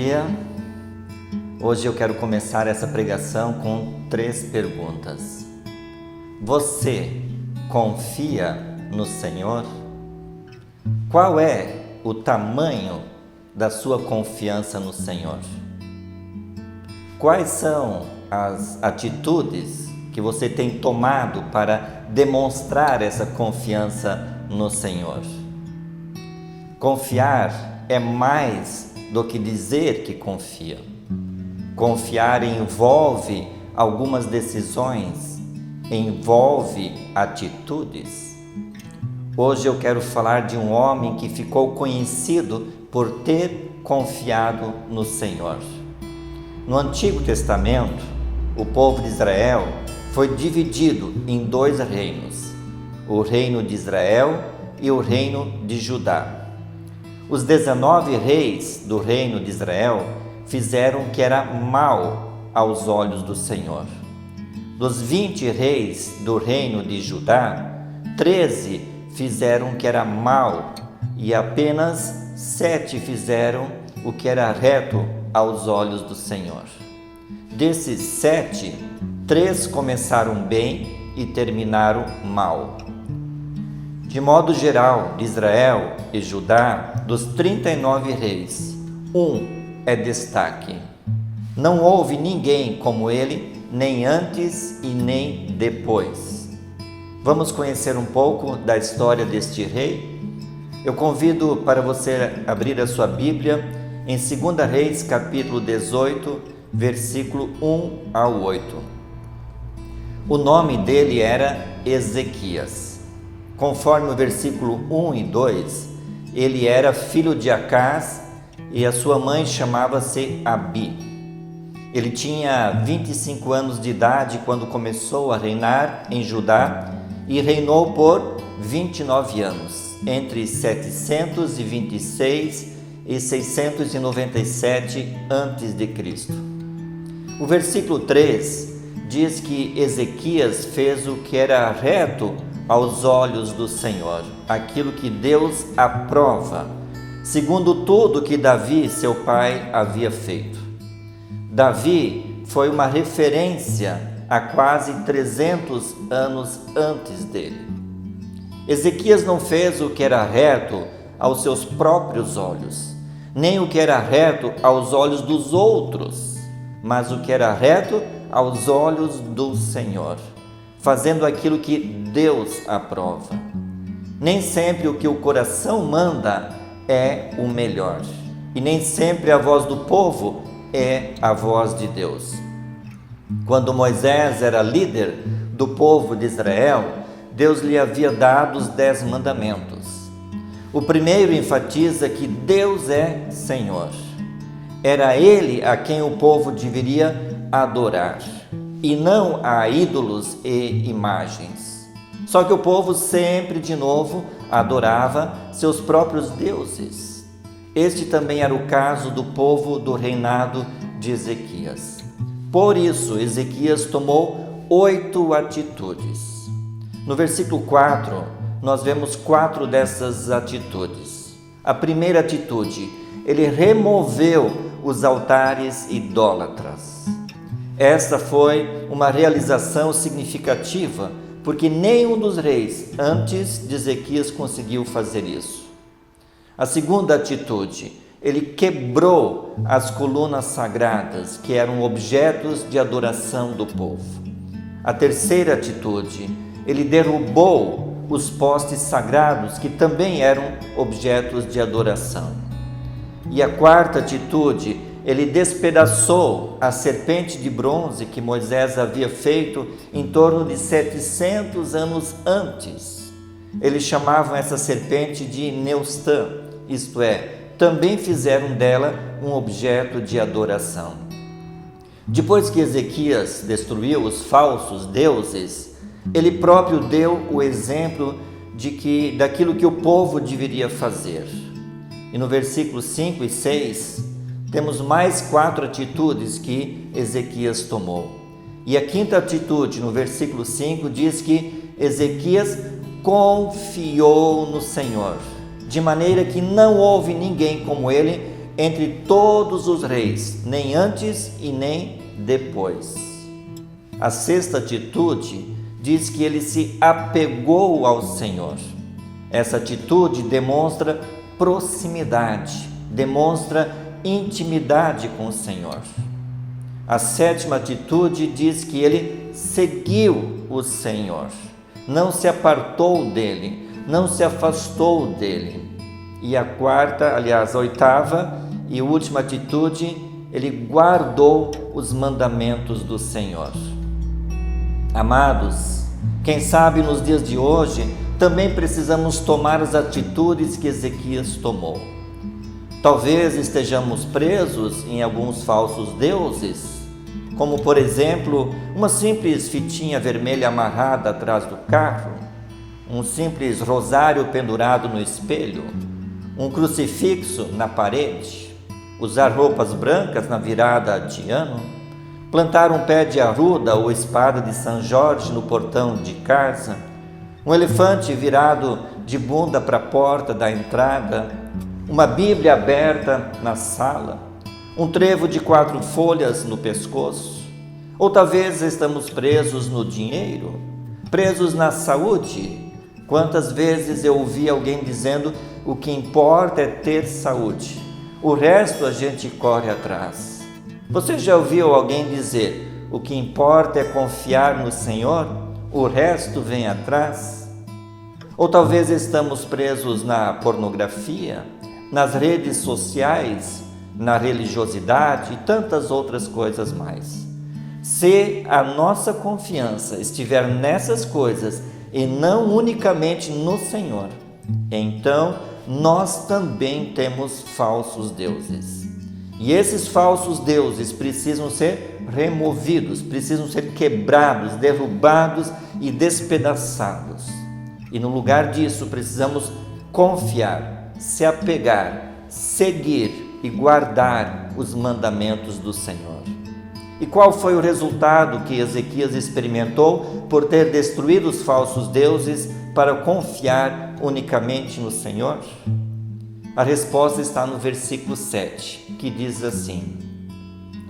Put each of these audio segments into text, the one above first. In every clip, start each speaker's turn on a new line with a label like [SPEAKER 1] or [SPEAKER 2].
[SPEAKER 1] dia. Hoje eu quero começar essa pregação com 3 perguntas. Você confia no Senhor? Qual é o tamanho da sua confiança no Senhor? Quais são as atitudes que você tem tomado para demonstrar essa confiança no Senhor? Confiar é mais do que dizer que confia. Confiar envolve algumas decisões, envolve atitudes. Hoje eu quero falar de um homem que ficou conhecido por ter confiado no Senhor. No Antigo Testamento, o povo de Israel foi dividido em 2 reinos, o reino de Israel e o reino de Judá. Os 19 reis do reino de Israel fizeram o que era mal aos olhos do Senhor. Dos 20 reis do reino de Judá, 13 fizeram o que era mal e apenas 7 fizeram o que era reto aos olhos do Senhor. Desses 7, 3 começaram bem e terminaram mal. De modo geral, de Israel e Judá, dos 39 reis, 1 é destaque. Não houve ninguém como ele, nem antes e nem depois. Vamos conhecer um pouco da história deste rei? Eu convido para você abrir a sua Bíblia em 2 Reis, capítulo 18, versículo 1 ao 8. O nome dele era Ezequias. Conforme o versículo 1 e 2, ele era filho de Acás e a sua mãe chamava-se Abi. Ele tinha 25 anos de idade quando começou a reinar em Judá e reinou por 29 anos, entre 726 e 697 a.C. O versículo 3 diz que Ezequias fez o que era reto aos olhos do Senhor, aquilo que Deus aprova, segundo tudo que Davi, seu pai, havia feito. Davi foi uma referência há quase 300 anos antes dele. Ezequias não fez o que era reto aos seus próprios olhos, nem o que era reto aos olhos dos outros, mas o que era reto aos olhos do Senhor, fazendo aquilo que Deus aprova. Nem sempre o que o coração manda é o melhor, e nem sempre a voz do povo é a voz de Deus. Quando Moisés era líder do povo de Israel, Deus lhe havia dado os 10 mandamentos. O primeiro enfatiza que Deus é Senhor. Era Ele a quem o povo deveria adorar, e não a ídolos e imagens. Só que o povo sempre de novo adorava seus próprios deuses. Este também era o caso do povo do reinado de Ezequias. Por isso, Ezequias tomou 8 atitudes. No versículo 4, nós vemos 4 dessas atitudes. A primeira atitude, ele removeu os altares idólatras. Esta foi uma realização significativa, porque nenhum dos reis antes de Ezequias conseguiu fazer isso. A segunda atitude, ele quebrou as colunas sagradas, que eram objetos de adoração do povo. A terceira atitude, ele derrubou os postes sagrados, que também eram objetos de adoração. E a quarta atitude, ele despedaçou a serpente de bronze que Moisés havia feito em torno de 700 anos antes. Eles chamavam essa serpente de Neustã, isto é, também fizeram dela um objeto de adoração. Depois que Ezequias destruiu os falsos deuses, ele próprio deu o exemplo daquilo que o povo deveria fazer. E no versículo 5 e 6, temos mais 4 atitudes que Ezequias tomou. E a quinta atitude, no versículo 5, diz que Ezequias confiou no Senhor, de maneira que não houve ninguém como ele entre todos os reis, nem antes e nem depois. A sexta atitude diz que ele se apegou ao Senhor. Essa atitude demonstra proximidade, demonstra intimidade com o Senhor. A sétima atitude diz que ele seguiu o Senhor, não se apartou dele, não se afastou dele. E a quarta, aliás, a oitava e última atitude, ele guardou os mandamentos do Senhor. Amados, quem sabe nos dias de hoje também precisamos tomar as atitudes que Ezequias tomou. Talvez estejamos presos em alguns falsos deuses, como por exemplo, uma simples fitinha vermelha amarrada atrás do carro, um simples rosário pendurado no espelho, um crucifixo na parede, usar roupas brancas na virada de ano, plantar um pé de arruda ou espada de São Jorge no portão de casa, um elefante virado de bunda para a porta da entrada, uma Bíblia aberta na sala, um trevo de 4 folhas no pescoço, ou talvez estamos presos no dinheiro, presos na saúde. Quantas vezes eu ouvi alguém dizendo: o que importa é ter saúde, o resto a gente corre atrás. Você já ouviu alguém dizer: o que importa é confiar no Senhor, o resto vem atrás? Ou talvez estamos presos na pornografia, nas redes sociais, na religiosidade e tantas outras coisas mais. Se a nossa confiança estiver nessas coisas e não unicamente no Senhor, então nós também temos falsos deuses. E esses falsos deuses precisam ser removidos, precisam ser quebrados, derrubados e despedaçados. E no lugar disso precisamos confiar, se apegar, seguir e guardar os mandamentos do Senhor. E qual foi o resultado que Ezequias experimentou por ter destruído os falsos deuses para confiar unicamente no Senhor? A resposta está no versículo 7, que diz assim: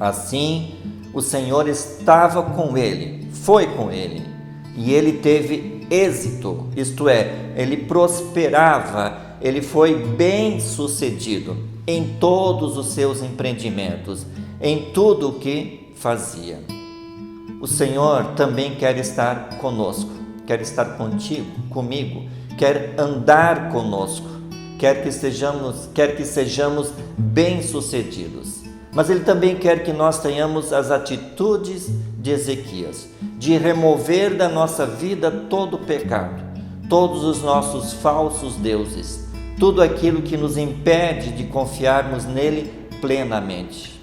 [SPEAKER 1] assim o Senhor estava com ele, foi com ele, e ele teve êxito, isto é, ele prosperava, ele foi bem-sucedido em todos os seus empreendimentos, em tudo o que fazia. O Senhor também quer estar conosco, quer estar contigo, comigo, quer andar conosco, quer que sejamos bem-sucedidos. Mas Ele também quer que nós tenhamos as atitudes de Ezequias, de remover da nossa vida todo o pecado, todos os nossos falsos deuses, tudo aquilo que nos impede de confiarmos nele plenamente.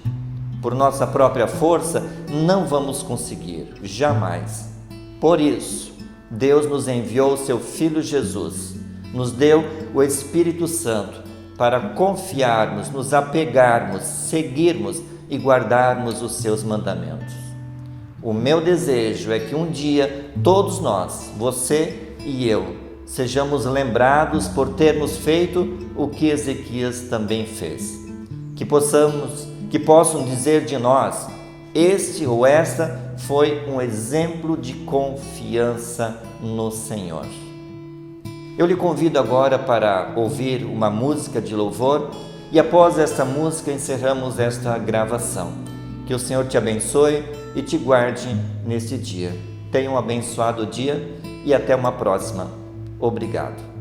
[SPEAKER 1] Por nossa própria força, não vamos conseguir, jamais. Por isso, Deus nos enviou o seu Filho Jesus, nos deu o Espírito Santo para confiarmos, nos apegarmos, seguirmos e guardarmos os seus mandamentos. O meu desejo é que um dia todos nós, você e eu, sejamos lembrados por termos feito o que Ezequias também fez. Que possam dizer de nós: este ou esta foi um exemplo de confiança no Senhor. Eu lhe convido agora para ouvir uma música de louvor e após esta música encerramos esta gravação. Que o Senhor te abençoe e te guarde neste dia. Tenha um abençoado dia e até uma próxima. Obrigado.